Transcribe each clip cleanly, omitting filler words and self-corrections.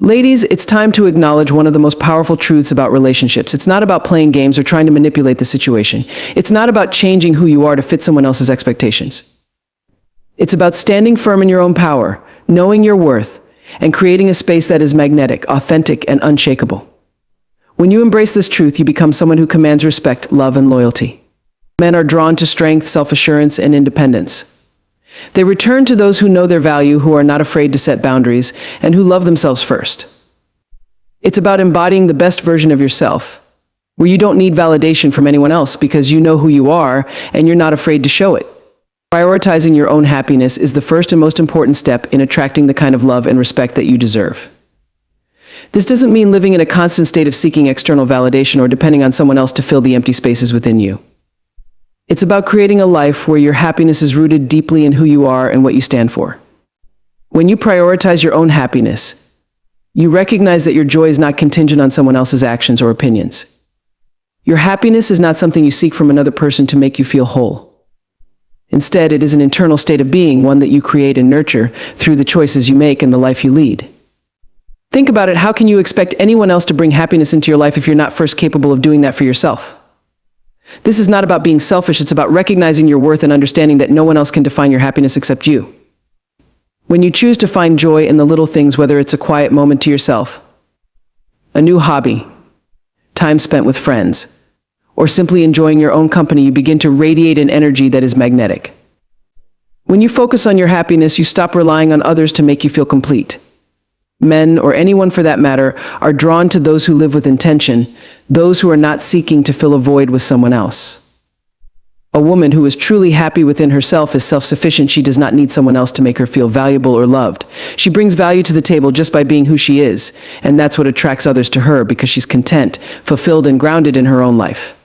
Ladies, it's time to acknowledge one of the most powerful truths about relationships. It's not about playing games or trying to manipulate the situation. It's not about changing who you are to fit someone else's expectations. It's about standing firm in your own power, knowing your worth, and creating a space that is magnetic, authentic, and unshakable. When you embrace this truth, you become someone who commands respect, love, and loyalty. Men are drawn to strength, self-assurance, and independence. They return to those who know their value, who are not afraid to set boundaries, and who love themselves first. It's about embodying the best version of yourself, where you don't need validation from anyone else because you know who you are and you're not afraid to show it. Prioritizing your own happiness is the first and most important step in attracting the kind of love and respect that you deserve. This doesn't mean living in a constant state of seeking external validation or depending on someone else to fill the empty spaces within you. It's about creating a life where your happiness is rooted deeply in who you are and what you stand for. When you prioritize your own happiness, you recognize that your joy is not contingent on someone else's actions or opinions. Your happiness is not something you seek from another person to make you feel whole. Instead, it is an internal state of being, one that you create and nurture through the choices you make and the life you lead. Think about it. How can you expect anyone else to bring happiness into your life if you're not first capable of doing that for yourself? This is not about being selfish. It's about recognizing your worth and understanding that no one else can define your happiness except you. When you choose to find joy in the little things, whether it's a quiet moment to yourself, a new hobby, time spent with friends, or simply enjoying your own company, you begin to radiate an energy that is magnetic. When you focus on your happiness, you stop relying on others to make you feel complete. Men, or anyone for that matter, are drawn to those who live with intention, those who are not seeking to fill a void with someone else. A woman who is truly happy within herself is self-sufficient. She does not need someone else to make her feel valuable or loved. She brings value to the table just by being who she is, and that's what attracts others to her because she's content, fulfilled, and grounded in her own life.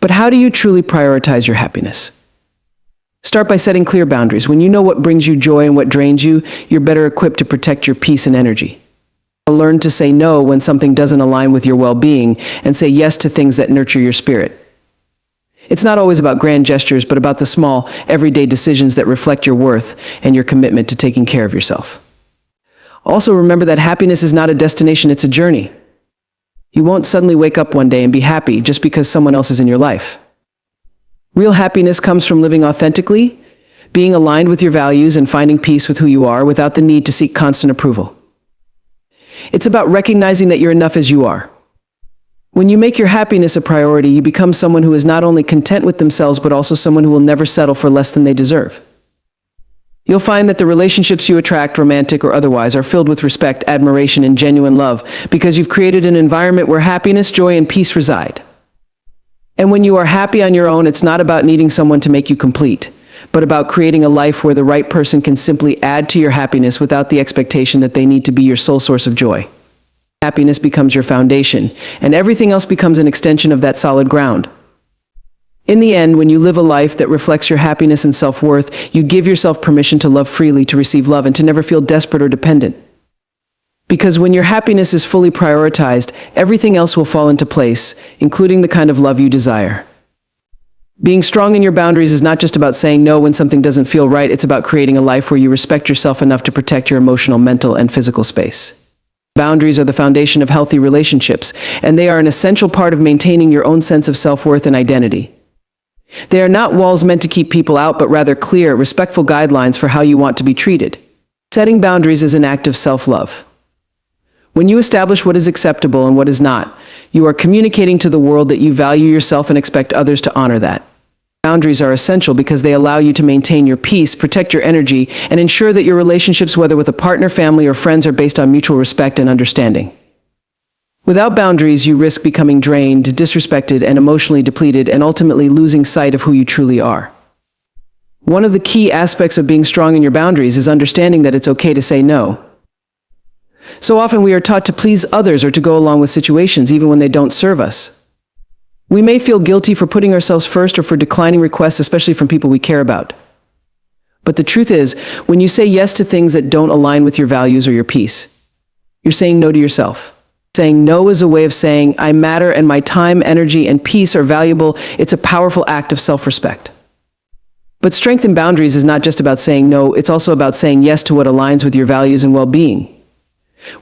But how do you truly prioritize your happiness? Start by setting clear boundaries. When you know what brings you joy and what drains you, you're better equipped to protect your peace and energy. Learn to say no when something doesn't align with your well-being and say yes to things that nurture your spirit. It's not always about grand gestures, but about the small, everyday decisions that reflect your worth and your commitment to taking care of yourself. Also, remember that happiness is not a destination, it's a journey. You won't suddenly wake up one day and be happy just because someone else is in your life. Real happiness comes from living authentically, being aligned with your values, and finding peace with who you are without the need to seek constant approval. It's about recognizing that you're enough as you are. When you make your happiness a priority, you become someone who is not only content with themselves, but also someone who will never settle for less than they deserve. You'll find that the relationships you attract, romantic or otherwise, are filled with respect, admiration, and genuine love because you've created an environment where happiness, joy, and peace reside. And when you are happy on your own, it's not about needing someone to make you complete, but about creating a life where the right person can simply add to your happiness without the expectation that they need to be your sole source of joy. Happiness becomes your foundation, and everything else becomes an extension of that solid ground. In the end, when you live a life that reflects your happiness and self-worth, you give yourself permission to love freely, to receive love, and to never feel desperate or dependent. Because when your happiness is fully prioritized, everything else will fall into place, including the kind of love you desire. Being strong in your boundaries is not just about saying no when something doesn't feel right. It's about creating a life where you respect yourself enough to protect your emotional, mental, and physical space. Boundaries are the foundation of healthy relationships, and they are an essential part of maintaining your own sense of self-worth and identity. They are not walls meant to keep people out, but rather clear, respectful guidelines for how you want to be treated. Setting boundaries is an act of self-love. When you establish what is acceptable and what is not, you are communicating to the world that you value yourself and expect others to honor that. Boundaries are essential because they allow you to maintain your peace, protect your energy, and ensure that your relationships, whether with a partner, family, or friends, are based on mutual respect and understanding. Without boundaries, you risk becoming drained, disrespected, and emotionally depleted, and ultimately losing sight of who you truly are. One of the key aspects of being strong in your boundaries is understanding that it's okay to say no. So often we are taught to please others or to go along with situations even when they don't serve us. We may feel guilty for putting ourselves first or for declining requests, especially from people we care about. But the truth is, when you say yes to things that don't align with your values or your peace, you're saying no to yourself. Saying no is a way of saying, I matter and my time, energy, and peace are valuable. It's a powerful act of self-respect. But strength in boundaries is not just about saying no, it's also about saying yes to what aligns with your values and well-being.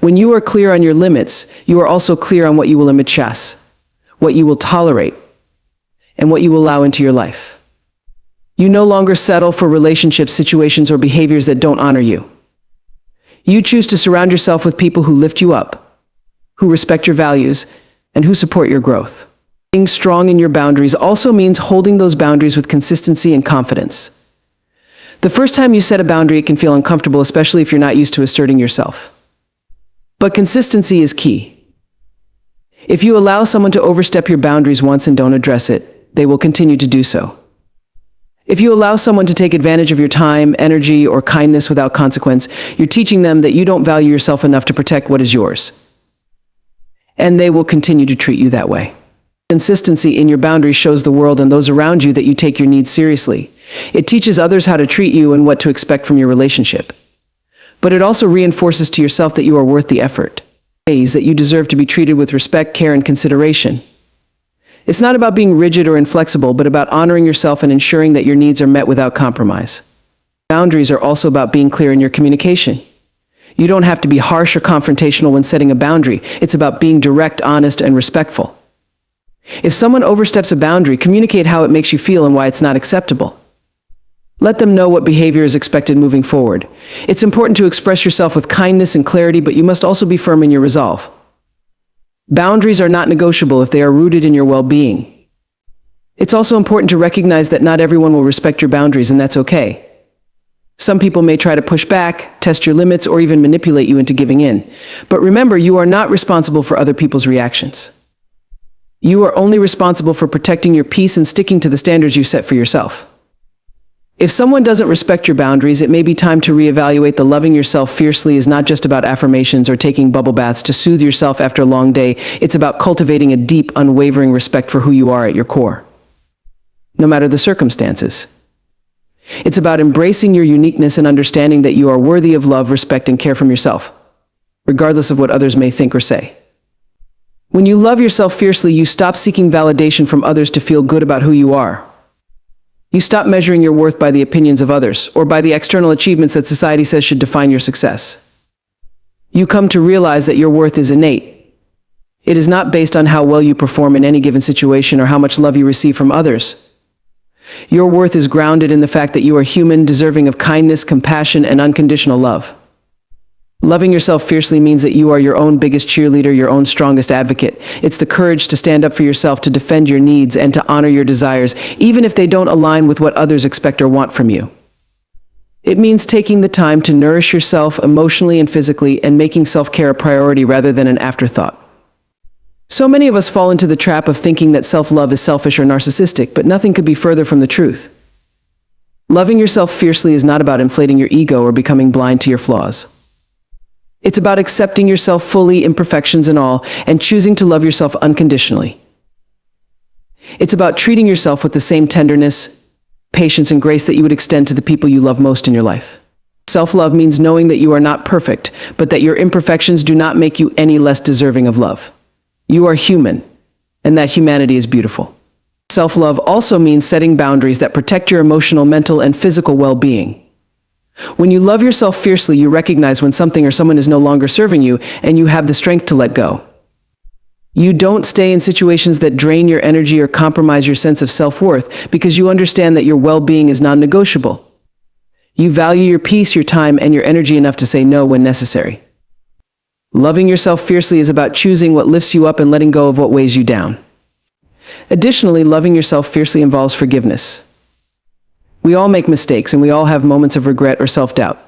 When you are clear on your limits, you are also clear on what you will chasse, what you will tolerate, and what you will allow into your life. You no longer settle for relationships, situations, or behaviors that don't honor you. You choose to surround yourself with people who lift you up, who respect your values, and who support your growth. Being strong in your boundaries also means holding those boundaries with consistency and confidence. The first time you set a boundary, it can feel uncomfortable, especially if you're not used to asserting yourself. But consistency is key. If you allow someone to overstep your boundaries once and don't address it, they will continue to do so. If you allow someone to take advantage of your time, energy, or kindness without consequence, you're teaching them that you don't value yourself enough to protect what is yours. And they will continue to treat you that way. Consistency in your boundaries shows the world and those around you that you take your needs seriously. It teaches others how to treat you and what to expect from your relationship. But it also reinforces to yourself that you are worth the effort, that you deserve to be treated with respect, care, and consideration. It's not about being rigid or inflexible, but about honoring yourself and ensuring that your needs are met without compromise. Boundaries are also about being clear in your communication. You don't have to be harsh or confrontational when setting a boundary. It's about being direct, honest, and respectful. If someone oversteps a boundary, communicate how it makes you feel and why it's not acceptable. Let them know what behavior is expected moving forward. It's important to express yourself with kindness and clarity, but you must also be firm in your resolve. Boundaries are not negotiable if they are rooted in your well-being. It's also important to recognize that not everyone will respect your boundaries, and that's okay. Some people may try to push back, test your limits, or even manipulate you into giving in. But remember, you are not responsible for other people's reactions. You are only responsible for protecting your peace and sticking to the standards you set for yourself. If someone doesn't respect your boundaries, it may be time to reevaluate. The loving yourself fiercely is not just about affirmations or taking bubble baths to soothe yourself after a long day. It's about cultivating a deep, unwavering respect for who you are at your core, no matter the circumstances. It's about embracing your uniqueness and understanding that you are worthy of love, respect, and care from yourself, regardless of what others may think or say. When you love yourself fiercely, you stop seeking validation from others to feel good about who you are. You stop measuring your worth by the opinions of others or by the external achievements that society says should define your success. You come to realize that your worth is innate. It is not based on how well you perform in any given situation or how much love you receive from others. Your worth is grounded in the fact that you are human, deserving of kindness, compassion, and unconditional love. Loving yourself fiercely means that you are your own biggest cheerleader, your own strongest advocate. It's the courage to stand up for yourself, to defend your needs, and to honor your desires, even if they don't align with what others expect or want from you. It means taking the time to nourish yourself emotionally and physically and making self-care a priority rather than an afterthought. So many of us fall into the trap of thinking that self-love is selfish or narcissistic, but nothing could be further from the truth. Loving yourself fiercely is not about inflating your ego or becoming blind to your flaws. It's about accepting yourself fully, imperfections and all, and choosing to love yourself unconditionally. It's about treating yourself with the same tenderness, patience, and grace that you would extend to the people you love most in your life. Self-love means knowing that you are not perfect, but that your imperfections do not make you any less deserving of love. You are human, and that humanity is beautiful. Self-love also means setting boundaries that protect your emotional, mental, and physical well-being. When you love yourself fiercely, you recognize when something or someone is no longer serving you, and you have the strength to let go. You don't stay in situations that drain your energy or compromise your sense of self-worth because you understand that your well-being is non-negotiable. You value your peace, your time, and your energy enough to say no when necessary. Loving yourself fiercely is about choosing what lifts you up and letting go of what weighs you down. Additionally, loving yourself fiercely involves forgiveness. We all make mistakes and we all have moments of regret or self-doubt.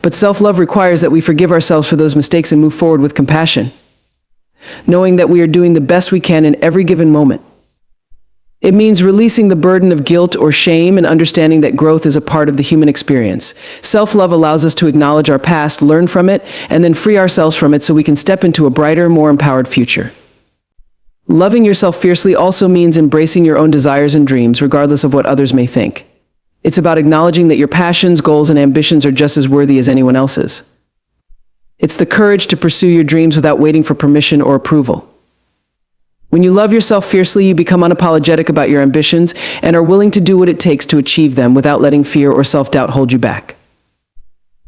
But self-love requires that we forgive ourselves for those mistakes and move forward with compassion, knowing that we are doing the best we can in every given moment. It means releasing the burden of guilt or shame and understanding that growth is a part of the human experience. Self-love allows us to acknowledge our past, learn from it, and then free ourselves from it so we can step into a brighter, more empowered future. Loving yourself fiercely also means embracing your own desires and dreams, regardless of what others may think. It's about acknowledging that your passions, goals, and ambitions are just as worthy as anyone else's. It's the courage to pursue your dreams without waiting for permission or approval. When you love yourself fiercely, you become unapologetic about your ambitions and are willing to do what it takes to achieve them without letting fear or self-doubt hold you back.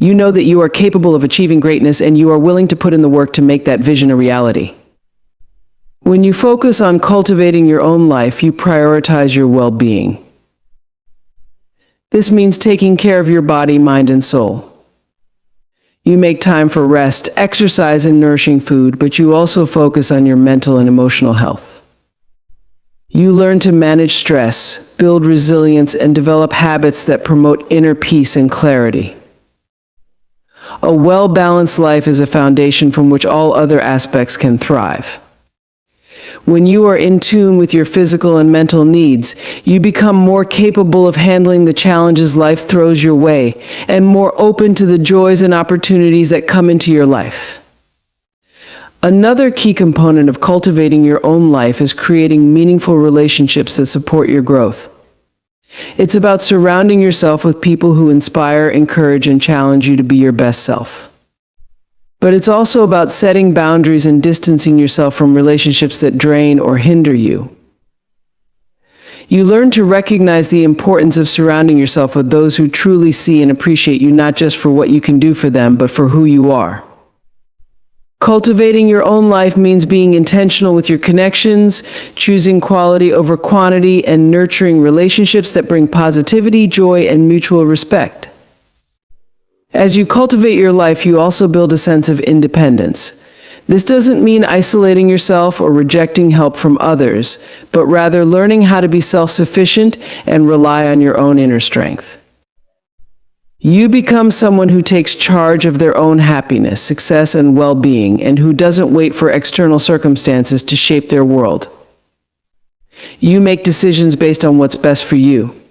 You know that you are capable of achieving greatness and you are willing to put in the work to make that vision a reality. When you focus on cultivating your own life, you prioritize your well-being. This means taking care of your body, mind, and soul. You make time for rest, exercise, and nourishing food, but you also focus on your mental and emotional health. You learn to manage stress, build resilience, and develop habits that promote inner peace and clarity. A well-balanced life is a foundation from which all other aspects can thrive. When you are in tune with your physical and mental needs, you become more capable of handling the challenges life throws your way and more open to the joys and opportunities that come into your life. Another key component of cultivating your own life is creating meaningful relationships that support your growth. It's about surrounding yourself with people who inspire, encourage, and challenge you to be your best self. But it's also about setting boundaries and distancing yourself from relationships that drain or hinder you. You learn to recognize the importance of surrounding yourself with those who truly see and appreciate you, not just for what you can do for them, but for who you are. Cultivating your own life means being intentional with your connections, choosing quality over quantity, and nurturing relationships that bring positivity, joy, and mutual respect. As you cultivate your life, you also build a sense of independence. This doesn't mean isolating yourself or rejecting help from others, but rather learning how to be self-sufficient and rely on your own inner strength. You become someone who takes charge of their own happiness, success, and well-being, and who doesn't wait for external circumstances to shape their world. You make decisions based on what's best for you,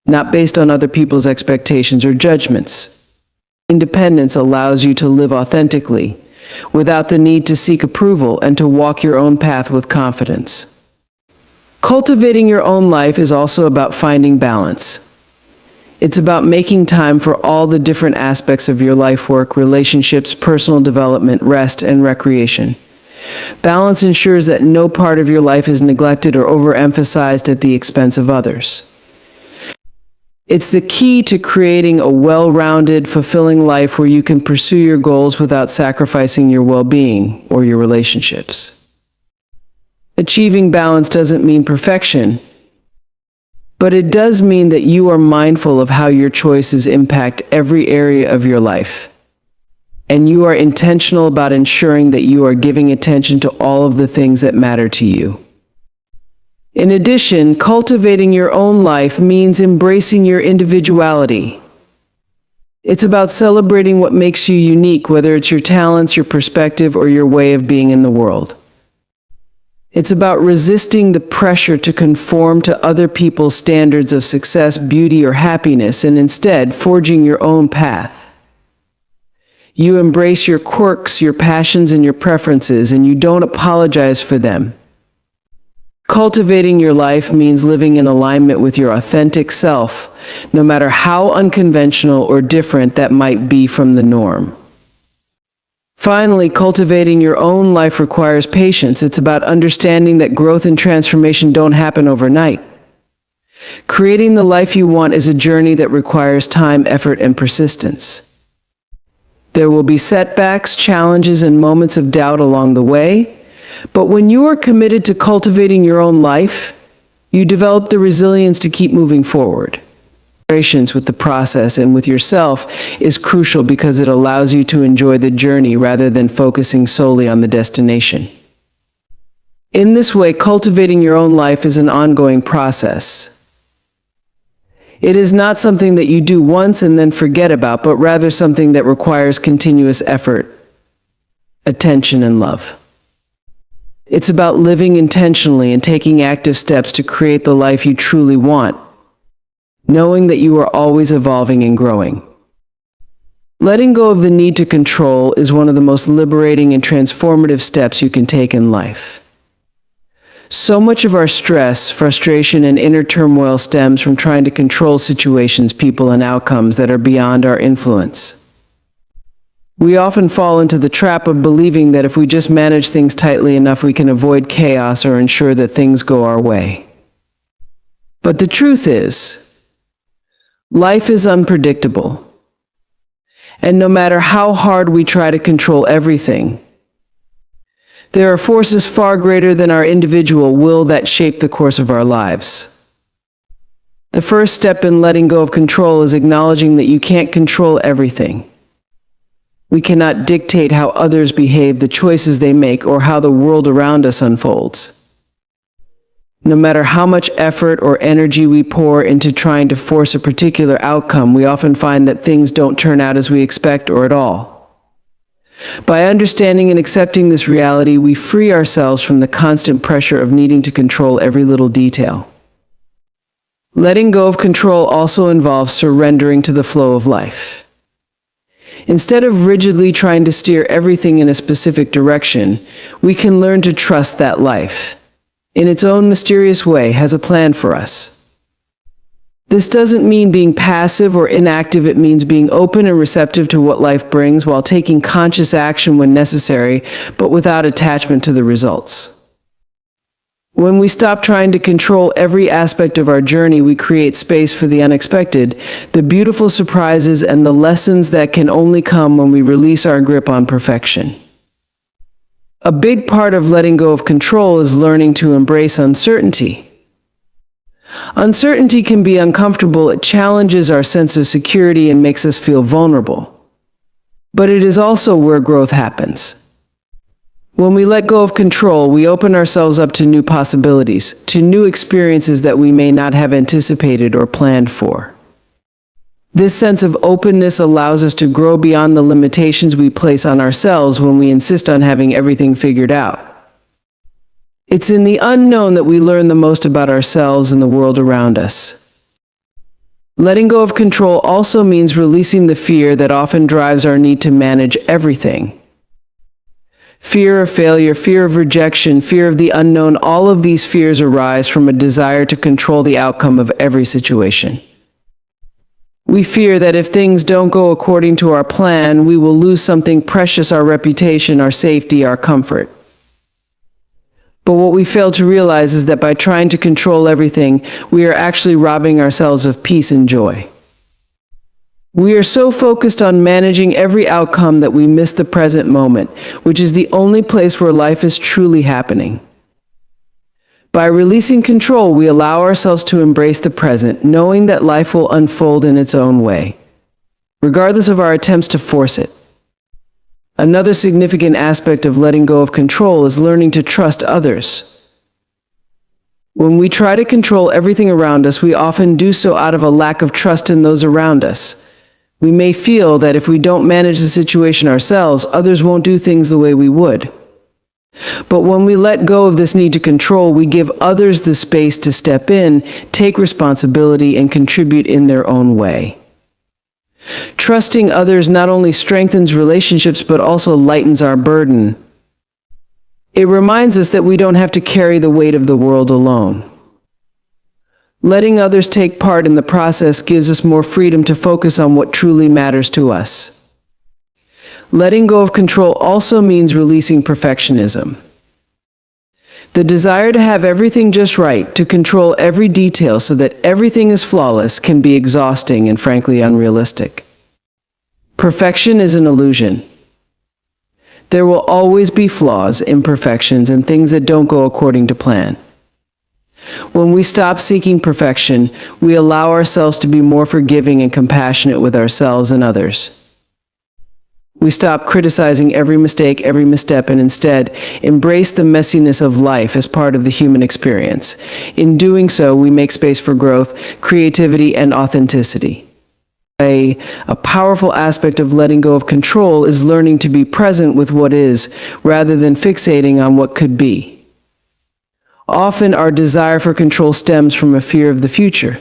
not based on other people's expectations or judgments. Independence allows you to live authentically, without the need to seek approval, and to walk your own path with confidence. Cultivating your own life is also about finding balance. It's about making time for all the different aspects of your life: work, relationships, personal development, rest, and recreation. Balance ensures that no part of your life is neglected or overemphasized at the expense of others. It's the key to creating a well-rounded, fulfilling life where you can pursue your goals without sacrificing your well-being or your relationships. Achieving balance doesn't mean perfection, but it does mean that you are mindful of how your choices impact every area of your life. And you are intentional about ensuring that you are giving attention to all of the things that matter to you. In addition, cultivating your own life means embracing your individuality. It's about celebrating what makes you unique, whether it's your talents, your perspective, or your way of being in the world. It's about resisting the pressure to conform to other people's standards of success, beauty, or happiness, and instead forging your own path. You embrace your quirks, your passions, and your preferences, and you don't apologize for them. Cultivating your life means living in alignment with your authentic self, no matter how unconventional or different that might be from the norm. Finally, cultivating your own life requires patience. It's about understanding that growth and transformation don't happen overnight. Creating the life you want is a journey that requires time, effort, and persistence. There will be setbacks, challenges, and moments of doubt along the way. But when you are committed to cultivating your own life, you develop the resilience to keep moving forward. Patience with the process and with yourself is crucial because it allows you to enjoy the journey rather than focusing solely on the destination. In this way, cultivating your own life is an ongoing process. It is not something that you do once and then forget about, but rather something that requires continuous effort, attention, and love. It's about living intentionally and taking active steps to create the life you truly want, knowing that you are always evolving and growing. Letting go of the need to control is one of the most liberating and transformative steps you can take in life. So much of our stress, frustration, and inner turmoil stems from trying to control situations, people, and outcomes that are beyond our influence. We often fall into the trap of believing that if we just manage things tightly enough, we can avoid chaos or ensure that things go our way. But the truth is, life is unpredictable. And no matter how hard we try to control everything, there are forces far greater than our individual will that shape the course of our lives. The first step in letting go of control is acknowledging that you can't control everything. We cannot dictate how others behave, the choices they make, or how the world around us unfolds. No matter how much effort or energy we pour into trying to force a particular outcome, we often find that things don't turn out as we expect or at all. By understanding and accepting this reality, we free ourselves from the constant pressure of needing to control every little detail. Letting go of control also involves surrendering to the flow of life. Instead of rigidly trying to steer everything in a specific direction, we can learn to trust that life, in its own mysterious way, has a plan for us. This doesn't mean being passive or inactive. It means being open and receptive to what life brings while taking conscious action when necessary, but without attachment to the results. When we stop trying to control every aspect of our journey, we create space for the unexpected, the beautiful surprises, and the lessons that can only come when we release our grip on perfection. A big part of letting go of control is learning to embrace uncertainty. Uncertainty can be uncomfortable. It challenges our sense of security and makes us feel vulnerable. But it is also where growth happens. When we let go of control, we open ourselves up to new possibilities, to new experiences that we may not have anticipated or planned for. This sense of openness allows us to grow beyond the limitations we place on ourselves when we insist on having everything figured out. It's in the unknown that we learn the most about ourselves and the world around us. Letting go of control also means releasing the fear that often drives our need to manage everything. Fear of failure, fear of rejection, fear of the unknown, all of these fears arise from a desire to control the outcome of every situation. We fear that if things don't go according to our plan, we will lose something precious: our reputation, our safety, our comfort. But what we fail to realize is that by trying to control everything, we are actually robbing ourselves of peace and joy. We are so focused on managing every outcome that we miss the present moment, which is the only place where life is truly happening. By releasing control, we allow ourselves to embrace the present, knowing that life will unfold in its own way, regardless of our attempts to force it. Another significant aspect of letting go of control is learning to trust others. When we try to control everything around us, we often do so out of a lack of trust in those around us. We may feel that if we don't manage the situation ourselves, others won't do things the way we would. But when we let go of this need to control, we give others the space to step in, take responsibility, and contribute in their own way. Trusting others not only strengthens relationships, but also lightens our burden. It reminds us that we don't have to carry the weight of the world alone. Letting others take part in the process gives us more freedom to focus on what truly matters to us. Letting go of control also means releasing perfectionism. The desire to have everything just right, to control every detail so that everything is flawless, can be exhausting and frankly unrealistic. Perfection is an illusion. There will always be flaws, imperfections, and things that don't go according to plan. When we stop seeking perfection, we allow ourselves to be more forgiving and compassionate with ourselves and others. We stop criticizing every mistake, every misstep, and instead embrace the messiness of life as part of the human experience. In doing so, we make space for growth, creativity, and authenticity. A powerful aspect of letting go of control is learning to be present with what is, rather than fixating on what could be. Often, our desire for control stems from a fear of the future.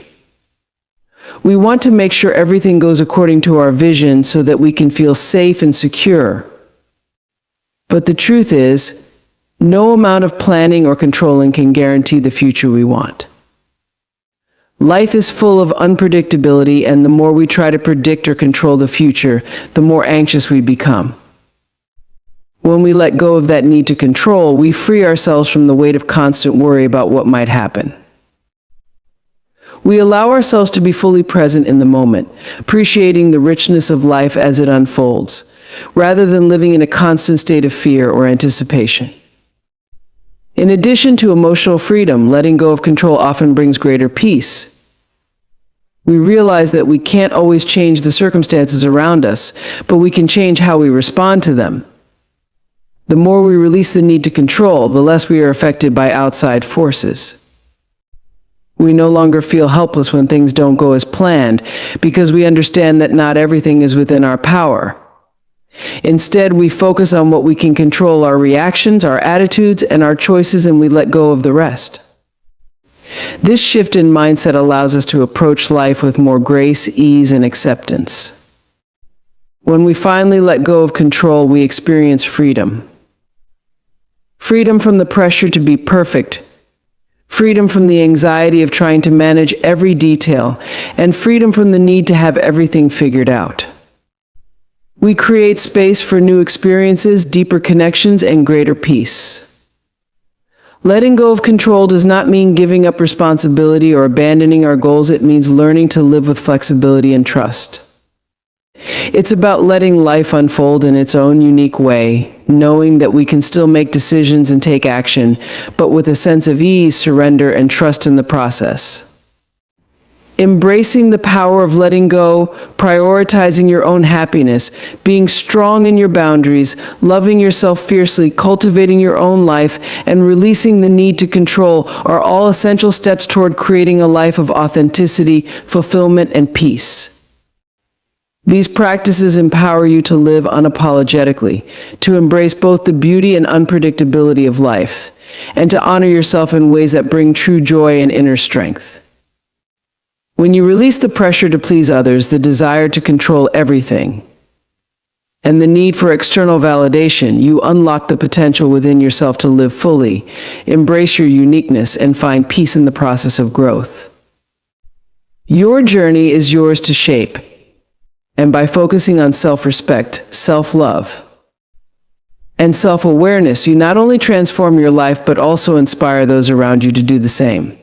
We want to make sure everything goes according to our vision so that we can feel safe and secure. But the truth is, no amount of planning or controlling can guarantee the future we want. Life is full of unpredictability, and the more we try to predict or control the future, the more anxious we become. When we let go of that need to control, we free ourselves from the weight of constant worry about what might happen. We allow ourselves to be fully present in the moment, appreciating the richness of life as it unfolds, rather than living in a constant state of fear or anticipation. In addition to emotional freedom, letting go of control often brings greater peace. We realize that we can't always change the circumstances around us, but we can change how we respond to them. The more we release the need to control, the less we are affected by outside forces. We no longer feel helpless when things don't go as planned, because we understand that not everything is within our power. Instead, we focus on what we can control: our reactions, our attitudes, and our choices, and we let go of the rest. This shift in mindset allows us to approach life with more grace, ease, and acceptance. When we finally let go of control, we experience freedom. Freedom from the pressure to be perfect, freedom from the anxiety of trying to manage every detail, and freedom from the need to have everything figured out. We create space for new experiences, deeper connections, and greater peace. Letting go of control does not mean giving up responsibility or abandoning our goals. It means learning to live with flexibility and trust. It's about letting life unfold in its own unique way, knowing that we can still make decisions and take action, but with a sense of ease, surrender, and trust in the process. Embracing the power of letting go, prioritizing your own happiness, being strong in your boundaries, loving yourself fiercely, cultivating your own life, and releasing the need to control are all essential steps toward creating a life of authenticity, fulfillment, and peace. These practices empower you to live unapologetically, to embrace both the beauty and unpredictability of life, and to honor yourself in ways that bring true joy and inner strength. When you release the pressure to please others, the desire to control everything, and the need for external validation, you unlock the potential within yourself to live fully, embrace your uniqueness, and find peace in the process of growth. Your journey is yours to shape, and by focusing on self-respect, self-love, and self-awareness, you not only transform your life, but also inspire those around you to do the same.